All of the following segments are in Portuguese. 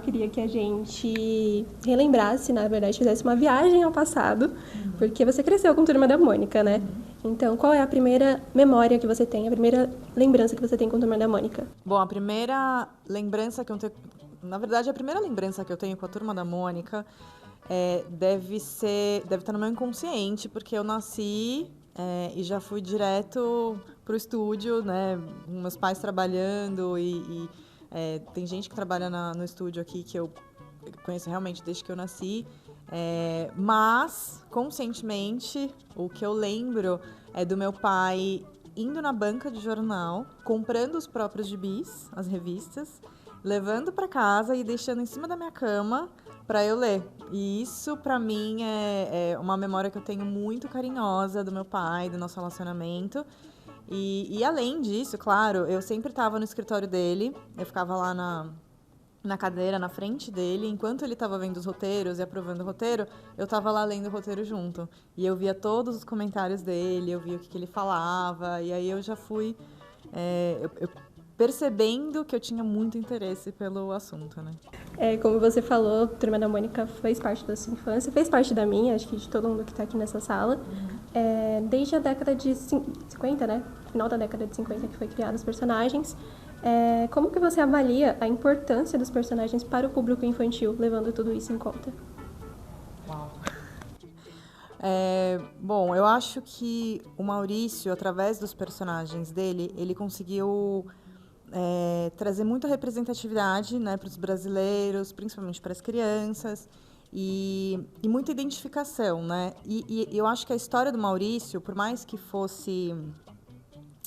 eu queria que a gente relembrasse, na verdade, fizesse uma viagem ao passado, porque você cresceu com Turma da Mônica, né? Então, qual é a primeira memória que você tem, a primeira lembrança que você tem com Turma da Mônica? Bom, a primeira lembrança que eu tenho. Na verdade, a primeira lembrança que eu tenho com a Turma da Mônica deve estar no meu inconsciente, porque eu nasci e já fui direto pro estúdio, né? Meus pais trabalhando tem gente que trabalha no estúdio aqui que eu conheço realmente desde que eu nasci. Mas, conscientemente, o que eu lembro é do meu pai indo na banca de jornal, comprando os próprios gibis, as revistas, levando para casa e deixando em cima da minha cama para eu ler. E isso, para mim, é uma memória que eu tenho muito carinhosa do meu pai, do nosso relacionamento. E além disso, claro, eu sempre estava no escritório dele, eu ficava lá na cadeira, na frente dele, enquanto ele estava vendo os roteiros e aprovando o roteiro, eu estava lá lendo o roteiro junto. E eu via todos os comentários dele, eu via o que ele falava, e aí eu já fui eu percebendo que eu tinha muito interesse pelo assunto, né? Como você falou, Turma da Mônica fez parte da sua infância, fez parte da minha, acho que de todo mundo que está aqui nessa sala. Desde a década de 50, né? Final da década de 50 que foi criados os personagens. Como que você avalia a importância dos personagens para o público infantil, levando tudo isso em conta? Uau. Bom, eu acho que o Maurício, através dos personagens dele, ele conseguiu trazer muita representatividade, né, para os brasileiros, principalmente para as crianças, e muita identificação, né? E eu acho que a história do Maurício, por mais que fosse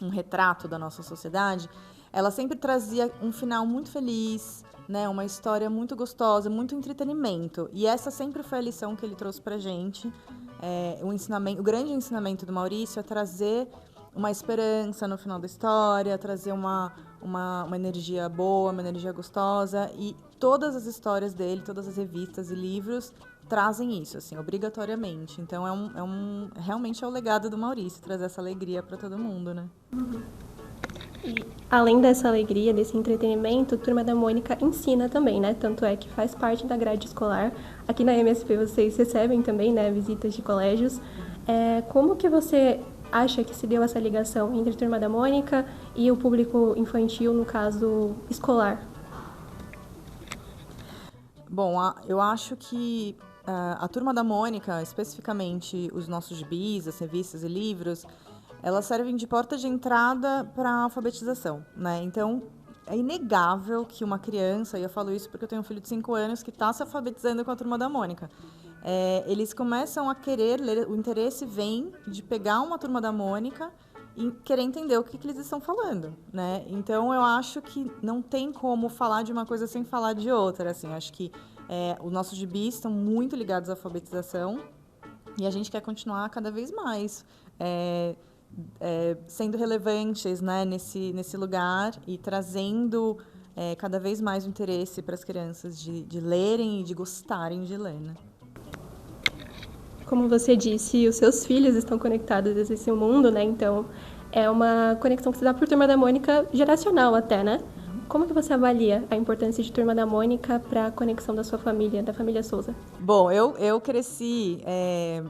um retrato da nossa sociedade, ela sempre trazia um final muito feliz, né? Uma história muito gostosa, muito entretenimento. E essa sempre foi a lição que ele trouxe pra gente. O grande ensinamento do Maurício é trazer uma esperança no final da história, trazer uma energia boa, uma energia gostosa. E todas as histórias dele, todas as revistas e livros trazem isso, assim, obrigatoriamente. Então, realmente é o legado do Maurício, trazer essa alegria para todo mundo, né? E, além dessa alegria, desse entretenimento, Turma da Mônica ensina também, né? Tanto é que faz parte da grade escolar. Aqui na MSP vocês recebem também, né, visitas de colégios. Como que você acha que se deu essa ligação entre Turma da Mônica e o público infantil, no caso escolar? Bom, eu acho que a Turma da Mônica, especificamente os nossos gibis, as revistas e livros, elas servem de porta de entrada para a alfabetização, né? Então, é inegável que uma criança, e eu falo isso porque eu tenho um filho de 5 anos que está se alfabetizando com a Turma da Mônica, eles começam a querer ler, o interesse vem de pegar uma Turma da Mônica e querer entender o que eles estão falando, né? Então, eu acho que não tem como falar de uma coisa sem falar de outra, assim. Acho que os nossos gibis estão muito ligados à alfabetização e a gente quer continuar cada vez mais sendo relevantes, né, nesse lugar e trazendo cada vez mais o interesse para as crianças de lerem e de gostarem de ler, né? Como você disse, os seus filhos estão conectados a esse mundo, né? Então, é uma conexão que se dá por Turma da Mônica geracional até, né? Como que você avalia a importância de Turma da Mônica para a conexão da sua família, da família Souza? Bom, eu cresci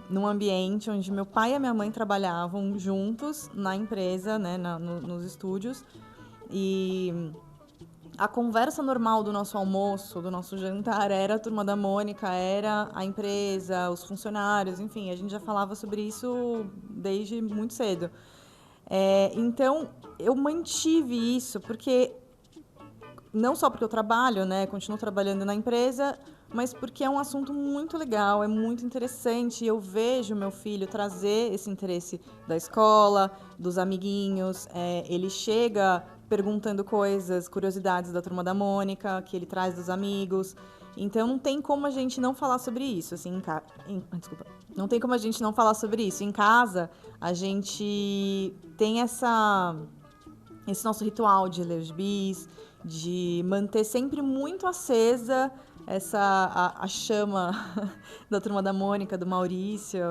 num ambiente onde meu pai e a minha mãe trabalhavam juntos na empresa, né, nos estúdios. E a conversa normal do nosso almoço, do nosso jantar, era a Turma da Mônica, era a empresa, os funcionários, enfim, a gente já falava sobre isso desde muito cedo. Então, eu mantive isso, porque não só porque eu trabalho, né, continuo trabalhando na empresa, mas porque é um assunto muito legal, é muito interessante. Eu vejo meu filho trazer esse interesse da escola, dos amiguinhos. Ele chega perguntando coisas, curiosidades da Turma da Mônica, que ele traz dos amigos. Então não tem como a gente não falar sobre isso, assim, desculpa. Não tem como a gente não falar sobre isso. Em casa, a gente tem esse nosso ritual de ler os bis, de manter sempre muito acesa a chama da Turma da Mônica, do Maurício,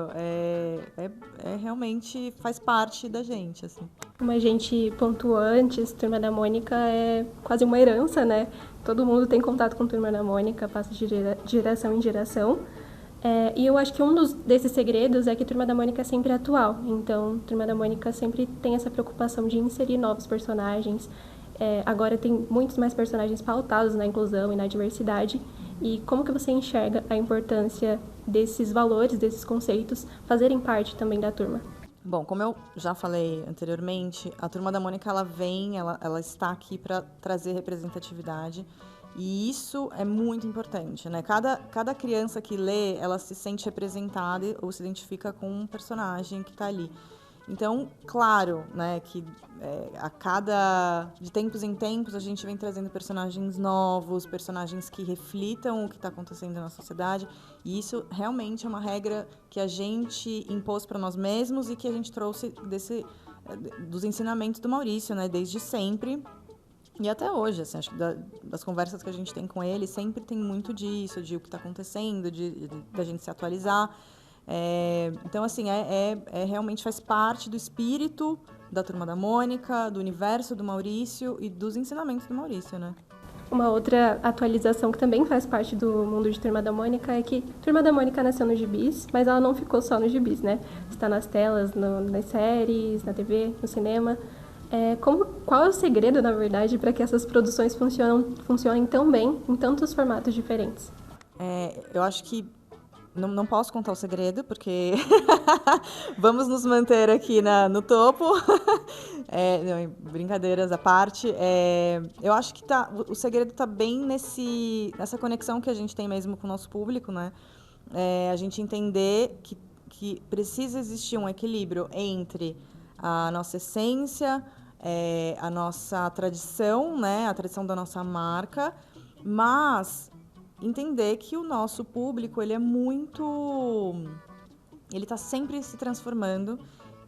realmente faz parte da gente, assim. Como a gente pontuou antes, Turma da Mônica é quase uma herança, né? Todo mundo tem contato com Turma da Mônica, passa de geração em geração. E eu acho que desses segredos é que Turma da Mônica é sempre atual. Então, Turma da Mônica sempre tem essa preocupação de inserir novos personagens. Agora tem muitos mais personagens pautados na inclusão e na diversidade. E como que você enxerga a importância desses valores, desses conceitos, fazerem parte também da turma? Bom, como eu já falei anteriormente, a Turma da Mônica ela está aqui para trazer representatividade e isso é muito importante, né? Cada criança que lê, ela se sente representada ou se identifica com um personagem que está ali. Então, claro, né, que de tempos em tempos a gente vem trazendo personagens novos, personagens que reflitam o que está acontecendo na sociedade, e isso realmente é uma regra que a gente impôs para nós mesmos e que a gente trouxe dos ensinamentos do Maurício, né, desde sempre. E até hoje, assim, acho que das conversas que a gente tem com ele, sempre tem muito disso, de o que está acontecendo, da gente se atualizar. Então, assim, realmente faz parte do espírito da Turma da Mônica, do universo do Maurício e dos ensinamentos do Maurício, né? Uma outra atualização que também faz parte do mundo de Turma da Mônica é que Turma da Mônica nasceu nos gibis, mas ela não ficou só nos gibis, né? Está nas telas, nas séries, na TV, no cinema. Qual é o segredo, na verdade, para que essas produções funcionem tão bem em tantos formatos diferentes? Eu acho que não posso contar o segredo, porque vamos nos manter aqui no topo. Não, brincadeiras à parte. Eu acho que o segredo está bem nessa conexão que a gente tem mesmo com o nosso público, né? A gente entender que precisa existir um equilíbrio entre a nossa essência, a nossa tradição, né? A tradição da nossa marca, mas entender que o nosso público, ele está sempre se transformando,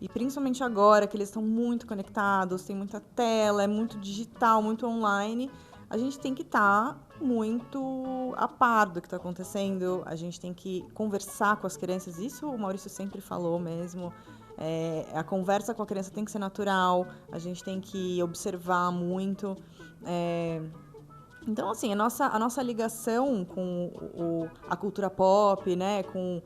e principalmente agora que eles estão muito conectados, tem muita tela, é muito digital, muito online, a gente tem que estar muito a par do que está acontecendo, a gente tem que conversar com as crianças, isso o Maurício sempre falou mesmo, a conversa com a criança tem que ser natural, a gente tem que observar muito, então, assim, a nossa ligação com a cultura pop, né, com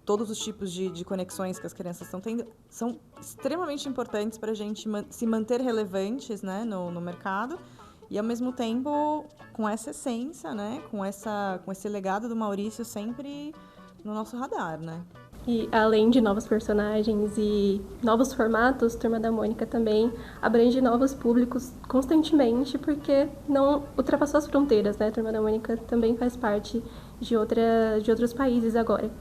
todos os tipos de conexões que as crianças estão tendo, são extremamente importantes para a gente se manter relevantes, né, no mercado, e, ao mesmo tempo, com essa essência, né, com esse legado do Maurício sempre no nosso radar, né. E além de novos personagens e novos formatos, Turma da Mônica também abrange novos públicos constantemente, porque não ultrapassou as fronteiras, né? Turma da Mônica também faz parte de outros países agora.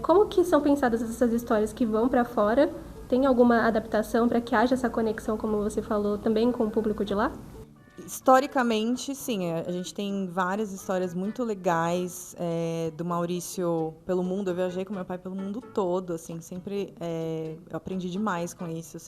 Como que são pensadas essas histórias que vão para fora? Tem alguma adaptação para que haja essa conexão, como você falou, também com o público de lá? Historicamente, sim, a gente tem várias histórias muito legais do Maurício pelo mundo. Eu viajei com meu pai pelo mundo todo, assim, sempre eu aprendi demais com isso.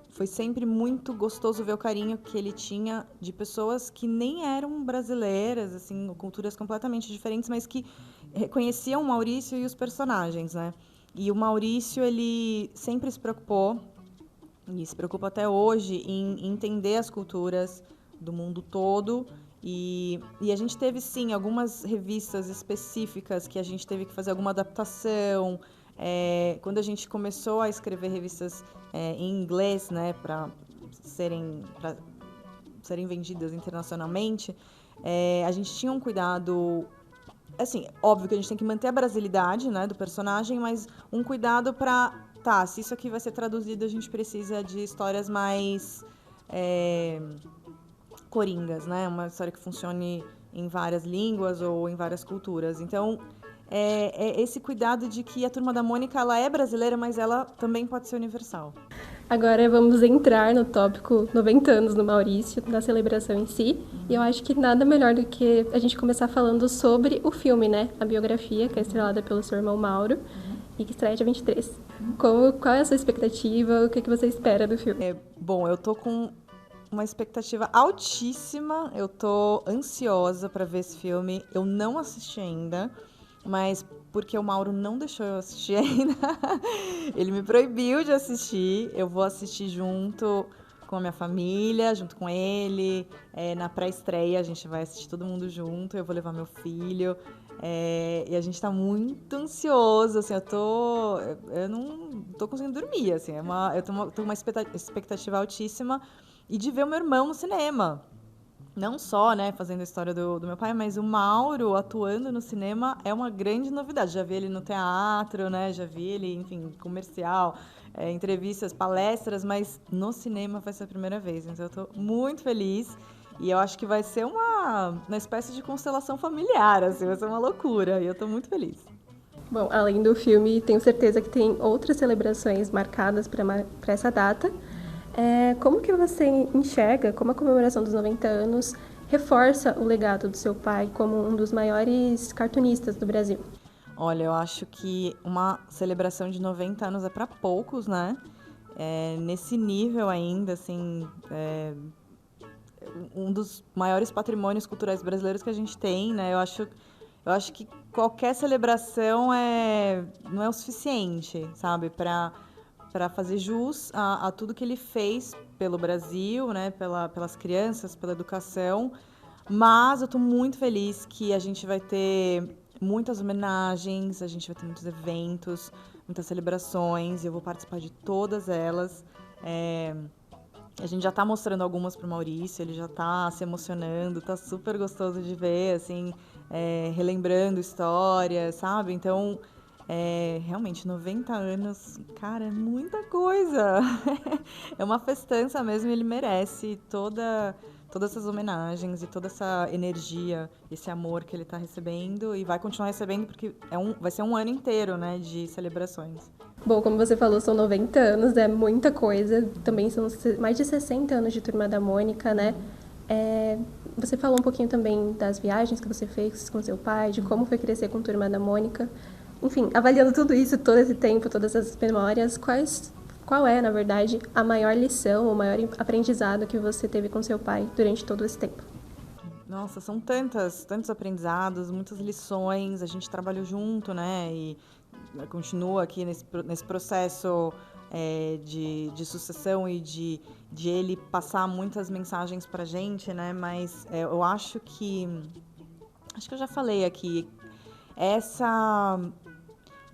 Foi sempre muito gostoso ver o carinho que ele tinha de pessoas que nem eram brasileiras, assim, culturas completamente diferentes, mas que reconheciam o Maurício e os personagens, né? E o Maurício, ele sempre se preocupou e se preocupa até hoje em entender as culturas do mundo todo. E a gente teve, sim, algumas revistas específicas que a gente teve que fazer alguma adaptação. Quando a gente começou a escrever revistas em inglês, né, para serem vendidas internacionalmente, a gente tinha um cuidado. Assim, óbvio que a gente tem que manter a brasilidade, né, do personagem, mas um cuidado para... Tá, se isso aqui vai ser traduzido, a gente precisa de histórias mais coringas, né? Uma história que funcione em várias línguas ou em várias culturas. Então, esse cuidado de que a Turma da Mônica, ela é brasileira, mas ela também pode ser universal. Agora vamos entrar no tópico 90 anos do Maurício, da celebração em si. E eu acho que nada melhor do que a gente começar falando sobre o filme, né? A biografia, que é estrelada pelo seu irmão Mauro. E que estreia dia 23. Qual é a sua expectativa? O que você espera do filme? Bom, eu tô com uma expectativa altíssima. Eu tô ansiosa para ver esse filme. Eu não assisti ainda, mas porque o Mauro não deixou eu assistir ainda. Ele me proibiu de assistir. Eu vou assistir junto com a minha família, junto com ele. Na pré-estreia a gente vai assistir todo mundo junto. Eu vou levar meu filho. E a gente tá muito ansioso, assim, eu não tô conseguindo dormir, assim, eu tô com uma expectativa altíssima e de ver o meu irmão no cinema. Não só, né, fazendo a história do meu pai, mas o Mauro atuando no cinema é uma grande novidade. Já vi ele no teatro, né, já vi ele, enfim, comercial, entrevistas, palestras, mas no cinema vai ser a primeira vez. Então eu tô muito feliz e eu acho que vai ser uma espécie de constelação familiar, assim, vai ser uma loucura e eu tô muito feliz. Bom, além do filme, tenho certeza que tem outras celebrações marcadas para essa data. Como que você enxerga como a comemoração dos 90 anos reforça o legado do seu pai como um dos maiores cartunistas do Brasil? Olha, eu acho que uma celebração de 90 anos é para poucos, né? Nesse nível ainda, assim, um dos maiores patrimônios culturais brasileiros que a gente tem, né? Eu acho que qualquer celebração não é o suficiente, sabe, para fazer jus a tudo que ele fez pelo Brasil, né, pelas crianças, pela educação. Mas eu estou muito feliz que a gente vai ter muitas homenagens, a gente vai ter muitos eventos, muitas celebrações, e eu vou participar de todas elas. A gente já tá mostrando algumas pro Maurício, ele já tá se emocionando, tá super gostoso de ver, assim, relembrando histórias, sabe? Então, realmente, 90 anos, cara, é muita coisa. É uma festança mesmo, e ele merece todas essas homenagens e toda essa energia, esse amor que ele tá recebendo e vai continuar recebendo porque vai ser um ano inteiro, né, de celebrações. Bom, como você falou, são 90 anos, é muita coisa. Também são mais de 60 anos de Turma da Mônica, né? Você falou um pouquinho também das viagens que você fez com seu pai, de como foi crescer com Turma da Mônica. Enfim, avaliando tudo isso, todo esse tempo, todas essas memórias, qual é, na verdade, a maior lição, o maior aprendizado que você teve com seu pai durante todo esse tempo? Nossa, são tantos aprendizados, muitas lições. A gente trabalhou junto, né? E continua aqui nesse processo de sucessão e de ele passar muitas mensagens pra gente, né? Mas eu acho que eu já falei aqui, é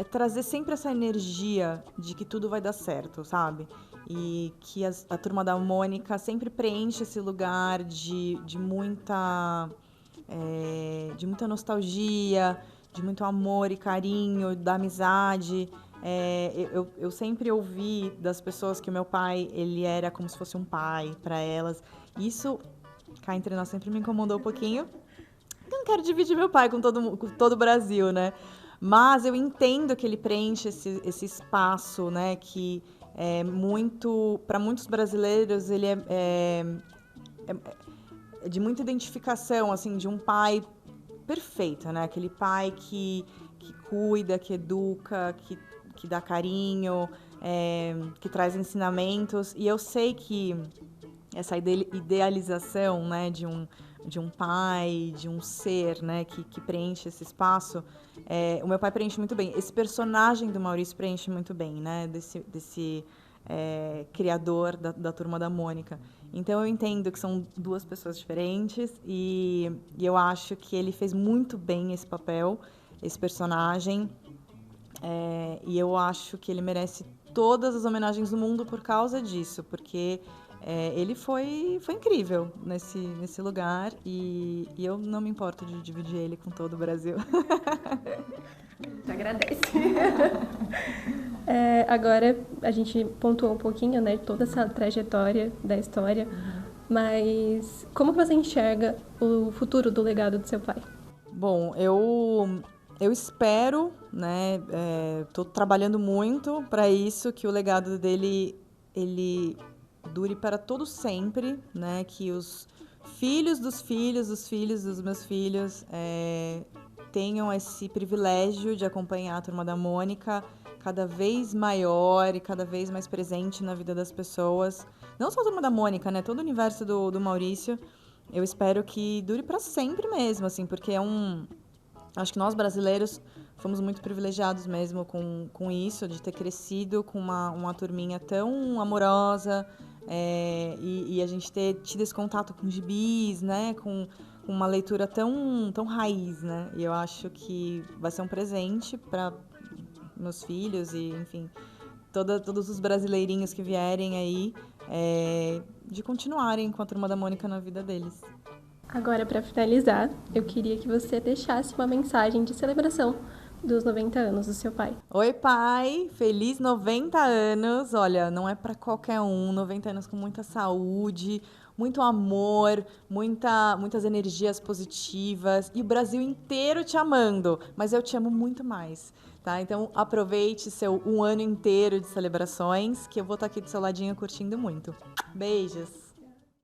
trazer sempre essa energia de que tudo vai dar certo, sabe? E que a Turma da Mônica sempre preenche esse lugar de muita nostalgia, de muito amor e carinho, da amizade. Eu sempre ouvi das pessoas que o meu pai, ele era como se fosse um pai para elas. Isso, cá entre nós, sempre me incomodou um pouquinho. Eu não quero dividir meu pai com todo o Brasil, né? Mas eu entendo que ele preenche esse espaço, né? Que para muitos brasileiros, ele é de muita identificação, assim, de um pai perfeito, né? Aquele pai que cuida, que educa, que dá carinho, que traz ensinamentos. E eu sei que essa idealização, né, de um pai, de um ser, né, que preenche esse espaço, o meu pai preenche muito bem. Esse personagem do Maurício preenche muito bem, né, desse criador da Turma da Mônica. Então eu entendo que são duas pessoas diferentes e eu acho que ele fez muito bem esse papel, esse personagem, e eu acho que ele merece todas as homenagens do mundo por causa disso, porque ele foi incrível nesse lugar e eu não me importo de dividir ele com todo o Brasil. Te agradece. Agora a gente pontuou um pouquinho, né, toda essa trajetória da história, mas como que você enxerga o futuro do legado do seu pai? Bom, eu espero, né, tô trabalhando muito para isso, que o legado dele, ele dure para todo sempre, né, que os filhos dos filhos dos filhos dos meus filhos tenham esse privilégio de acompanhar a Turma da Mônica cada vez maior e cada vez mais presente na vida das pessoas, não só a Turma da Mônica, né? Todo o universo do Maurício, eu espero que dure para sempre mesmo, assim, porque acho que nós brasileiros fomos muito privilegiados mesmo com isso, de ter crescido com uma turminha tão amorosa, e a gente ter tido esse contato com gibis, né? Com uma leitura tão raiz, né? E eu acho que vai ser um presente para meus filhos e, enfim, todos os brasileirinhos que vierem aí, de continuarem com a Turma da Mônica na vida deles. Agora, para finalizar, eu queria que você deixasse uma mensagem de celebração dos 90 anos do seu pai. Oi, pai! Feliz 90 anos! Olha, não é para qualquer um. 90 anos com muita saúde, muito amor, muitas energias positivas e o Brasil inteiro te amando. Mas eu te amo muito mais, tá? Então aproveite um ano inteiro de celebrações, que eu vou estar aqui do seu ladinho curtindo muito. Beijos!